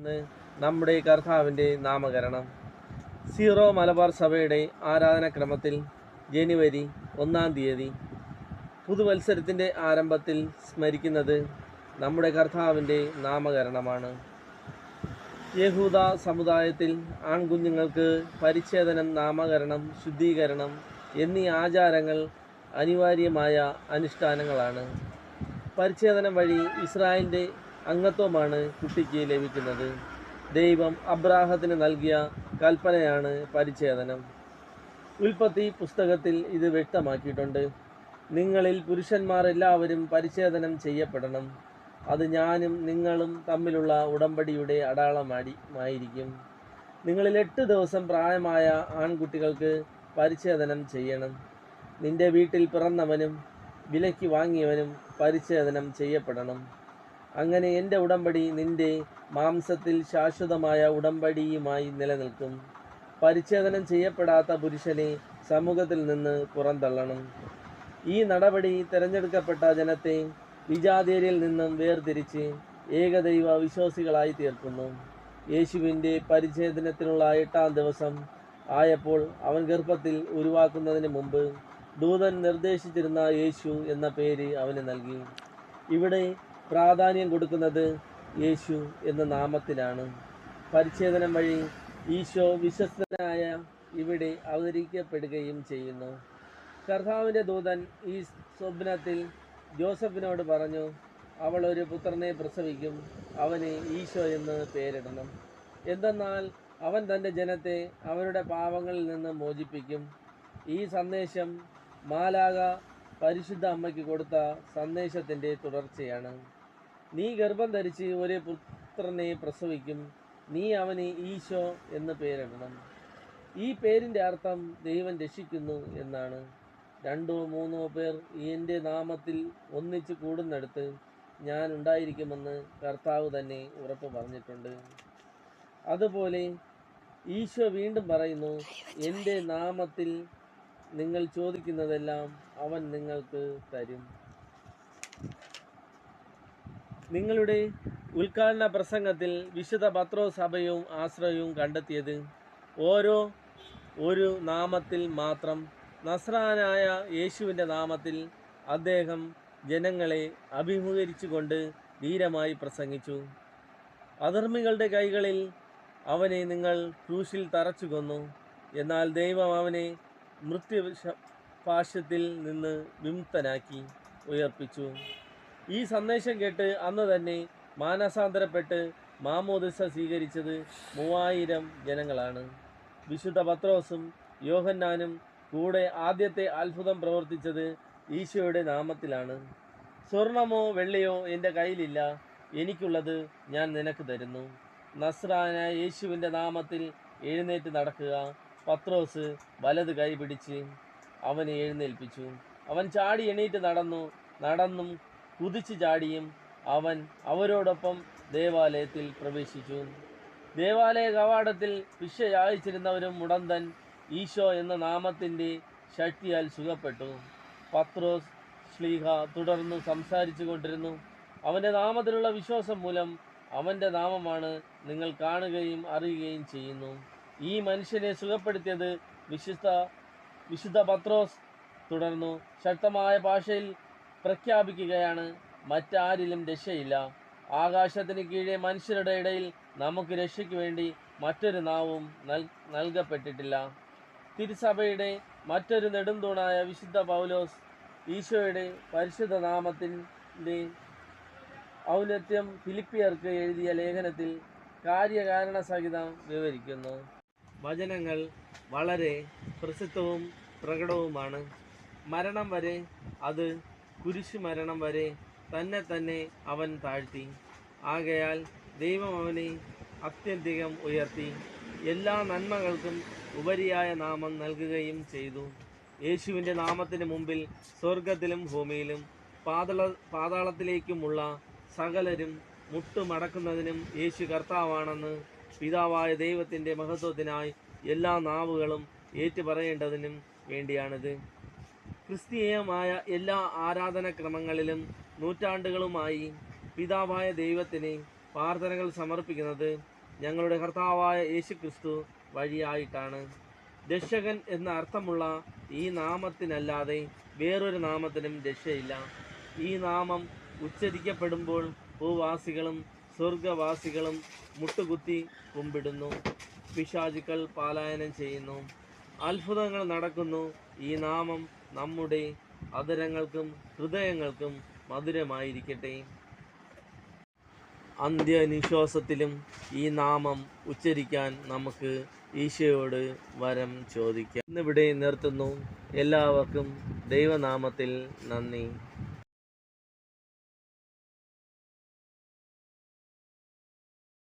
നമ്മുടെ കർത്താവിൻ്റെ നാമകരണം. സീറോ മലബാർ സഭയുടെ ആരാധനാക്രമത്തിൽ ജനുവരി 1 തീയതി പുതുവത്സരത്തിൻ്റെ ആരംഭത്തിൽ സ്മരിക്കുന്നത് നമ്മുടെ കർത്താവിൻ്റെ നാമകരണമാണ്. യഹൂദ സമുദായത്തിൽ ആൺകുഞ്ഞുങ്ങൾക്ക് പരിച്ഛേദനം, നാമകരണം, ശുദ്ധീകരണം എന്നീ ആചാരങ്ങൾ അനിവാര്യമായ അനുഷ്ഠാനങ്ങളാണ്. പരിച്ഛേദനം വഴി ഇസ്രായേലിൻ്റെ അംഗത്വമാണ് കുട്ടിക്ക് ലഭിക്കുന്നത്. ദൈവം അബ്രാഹത്തിന് നൽകിയ കൽപ്പനയാണ് പരിച്ഛേദനം. ഉൽപ്പത്തി പുസ്തകത്തിൽ ഇത് വ്യക്തമാക്കിയിട്ടുണ്ട്. നിങ്ങളിൽ പുരുഷന്മാർ എല്ലാവരും പരിച്ഛേദനം ചെയ്യപ്പെടണം. അത് ഞാനും നിങ്ങളും തമ്മിലുള്ള ഉടമ്പടിയുടെ അടയാളമായിരിക്കും. നിങ്ങളിൽ 8 ദിവസം പ്രായമായ ആൺകുട്ടികൾക്ക് പരിച്ഛേദനം ചെയ്യണം. നിന്റെ വീട്ടിൽ പിറന്നവനും വിലയ്ക്ക് വാങ്ങിയവനും പരിച്ഛേദനം ചെയ്യപ്പെടണം. അങ്ങനെ എൻ്റെ ഉടമ്പടി നിന്റെ മാംസത്തിൽ ശാശ്വതമായ ഉടമ്പടിയുമായി നിലനിൽക്കും. പരിച്ഛേദനം ചെയ്യപ്പെടാത്ത പുരുഷനെ സമൂഹത്തിൽ നിന്ന് പുറന്തള്ളണം. ഈ നടപടി തിരഞ്ഞെടുക്കപ്പെട്ട ജനത്തെ വിജാതീയരിൽ നിന്നും വേർതിരിച്ച് ഏകദൈവ വിശ്വാസികളായി തീർക്കുന്നു. യേശുവിൻ്റെ പരിച്ഛേദനത്തിനുള്ള 8-ാം ദിവസം ആയപ്പോൾ അവൻ ഗർഭത്തിൽ ഉരുവാക്കുന്നതിന് മുമ്പ് ദൂതൻ നിർദ്ദേശിച്ചിരുന്ന യേശു എന്ന പേര് അവന് നൽകി. ഇവിടെ പ്രാധാന്യം കൊടുക്കുന്നത് യേശു എന്ന നാമത്തിനാണ്. പരിച്ഛേദനം വഴി ഈശോ വിശ്വസ്തനായ ഇവിടെ അവതരിക്കപ്പെടുകയും ചെയ്യുന്നു. കർത്താവിൻ്റെ ദൂതൻ ഈ സ്വപ്നത്തിൽ ജോസഫിനോട് പറഞ്ഞു, അവൾ ഒരു പുത്രനെ പ്രസവിക്കും, അവന് ഈശോ എന്ന് പേരിടണം. എന്തെന്നാൽ അവൻ തൻ്റെ ജനത്തെ അവരുടെ പാപങ്ങളിൽ നിന്ന് മോചിപ്പിക്കും. ഈ സന്ദേശം മാലാഖ പരിശുദ്ധ അമ്മയ്ക്ക് കൊടുത്ത സന്ദേശത്തിൻ്റെ തുടർച്ചയാണ്. നീ ഗർഭം ധരിച്ച് ഒരു പുത്രനെ പ്രസവിക്കും, നീ അവന് ഈശോ എന്ന് പേരിടണം. ഈ പേരിൻ്റെ അർത്ഥം ദൈവം രക്ഷിക്കുന്നു എന്നാണ്. 2-3 പേർ എൻ്റെ നാമത്തിൽ ഒന്നിച്ച് കൂടുന്നിടത്ത് ഞാൻ ഉണ്ടായിരിക്കുമെന്ന് കർത്താവ് തന്നെ ഉറപ്പ് പറഞ്ഞിട്ടുണ്ട്. അതുപോലെ ഈശോ വീണ്ടും പറയുന്നു, എൻ്റെ നാമത്തിൽ നിങ്ങൾ ചോദിക്കുന്നതെല്ലാം അവൻ നിങ്ങൾക്ക് തരും. നിങ്ങളുടെ ഉദ്ഘാടന പ്രസംഗത്തിൽ വിശുദ്ധ പത്രോസ് സഭയും ആശ്രയവും കണ്ടെത്തിയത് ഒരു നാമത്തിൽ മാത്രം, നസ്രായനായ യേശുവിൻ്റെ നാമത്തിൽ അദ്ദേഹം ജനങ്ങളെ അഭിമുഖീകരിച്ചുകൊണ്ട് ധീരമായി പ്രസംഗിച്ചു. അധർമ്മികളുടെ കൈകളിൽ അവനെ നിങ്ങൾ ക്രൂശിൽ തറച്ചു കൊന്നു, എന്നാൽ ദൈവം അവനെ മൃത്യുപാശത്തിൽ നിന്ന് വിമുക്തനാക്കി ഉയർപ്പിച്ചു. ഈ സന്ദേശം കേട്ട് അന്ന് തന്നെ മാനസാന്തരപ്പെട്ട് മാമോദിസ സ്വീകരിച്ചത് 3000 ജനങ്ങളാണ്. വിശുദ്ധ പത്രോസും യോഹന്നാനും കൂടെ ആദ്യത്തെ അത്ഭുതം പ്രവർത്തിച്ചത് ഈശോയുടെ നാമത്തിലാണ്. സ്വർണമോ വെള്ളിയോ എൻ്റെ കയ്യിലില്ല, എനിക്കുള്ളത് ഞാൻ നിനക്ക് തരുന്നു. നസ്രായനായ യേശുവിൻ്റെ നാമത്തിൽ എഴുന്നേറ്റ് നടക്കുക. പത്രോസ് വലത് കൈ പിടിച്ച് അവനെ എഴുന്നേൽപ്പിച്ചു. അവൻ ചാടി എണീറ്റ് നടന്നും കുതിച്ചു ചാടിയും അവൻ അവരോടൊപ്പം ദേവാലയത്തിൽ പ്രവേശിച്ചു. ദേവാലയ കവാടത്തിൽ ഭിക്ഷ യാചിച്ചിരുന്നവരും മുടന്തൻ ഈശോ എന്ന നാമത്തിൻ്റെ ശക്തിയാൽ സുഖപ്പെട്ടു. പത്രോസ് ശ്ലീഹ തുടർന്ന് സംസാരിച്ചു കൊണ്ടിരുന്നു. അവൻ്റെ നാമത്തിലുള്ള വിശ്വാസം മൂലം അവൻ്റെ നാമമാണ് നിങ്ങൾ കാണുകയും അറിയുകയും ചെയ്യുന്നു. ഈ മനുഷ്യനെ സുഖപ്പെടുത്തിയത് വിശുദ്ധ പത്രോസ് തുടർന്നു ശക്തമായ ഭാഷയിൽ പ്രഖ്യാപിക്കുകയാണ്, മറ്റാരിലും രക്ഷയില്ല. ആകാശത്തിന് കീഴെ മനുഷ്യരുടെ ഇടയിൽ നമുക്ക് രക്ഷയ്ക്ക് വേണ്ടി മറ്റൊരു നാവും നൽകപ്പെട്ടിട്ടില്ല. തിരുസഭയുടെ മറ്റൊരു നെടുംതൂണായ വിശുദ്ധ പൗലോസ് ഈശോയുടെ പരിശുദ്ധ നാമത്തിൻ്റെ ഔന്നത്യം ഫിലിപ്പിയർക്ക് എഴുതിയ ലേഖനത്തിൽ കാര്യകാരണ സഹിതം വിവരിക്കുന്നു. വചനങ്ങൾ വളരെ പ്രസിദ്ധവും പ്രകടവുമാണ്. മരണം വരെ, അത് കുരിശു മരണം വരെ തന്നെ അവൻ താഴ്ത്തി. ആകയാൽ ദൈവം അവനെ അത്യന്തികം ഉയർത്തി എല്ലാ നന്മകൾക്കും ഉപരിയായ നാമം നൽകുകയും ചെയ്തു. യേശുവിൻ്റെ നാമത്തിന് മുമ്പിൽ സ്വർഗത്തിലും ഭൂമിയിലും പാതാളത്തിലേക്കുമുള്ള സകലരും മുട്ടുമടക്കുന്നതിനും യേശു കർത്താവാണെന്ന് പിതാവായ ദൈവത്തിൻ്റെ മഹത്വത്തിനായി എല്ലാ നാവുകളും ഏറ്റുപറയേണ്ടതിനും വേണ്ടിയാണിത്. ക്രിസ്തീയമായ എല്ലാ ആരാധനാക്രമങ്ങളിലും നൂറ്റാണ്ടുകളുമായി പിതാവായ ദൈവത്തിന് പ്രാർത്ഥനകൾ സമർപ്പിക്കുന്നത് ഞങ്ങളുടെ കർത്താവായ യേശുക്രിസ്തു വഴിയായിട്ടാണ്. രക്ഷകൻ എന്ന അർത്ഥമുള്ള ഈ നാമത്തിനല്ലാതെ വേറൊരു നാമത്തിനും രക്ഷയില്ല. ഈ നാമം ഉച്ചരിക്കപ്പെടുമ്പോൾ ഭൂവാസികളും സ്വർഗവാസികളും മുട്ടുകുത്തി കുമ്പിടുന്നു. പിശാചുക്കൾ പലായനം ചെയ്യുന്നു. അത്ഭുതങ്ങൾ നടക്കുന്നു. ഈ നാമം നമ്മുടെ അധരങ്ങൾക്കും ഹൃദയങ്ങൾക്കും മധുരമായിരിക്കട്ടെ. അന്ത്യനിശ്വാസത്തിലും ഈ നാമം ഉച്ചരിക്കാൻ നമുക്ക് ഈശോയോട് വരം ചോദിക്കാം. ഇന്നിവിടെ നിർത്തുന്നു. എല്ലാവർക്കും ദൈവനാമത്തിൽ നന്ദി.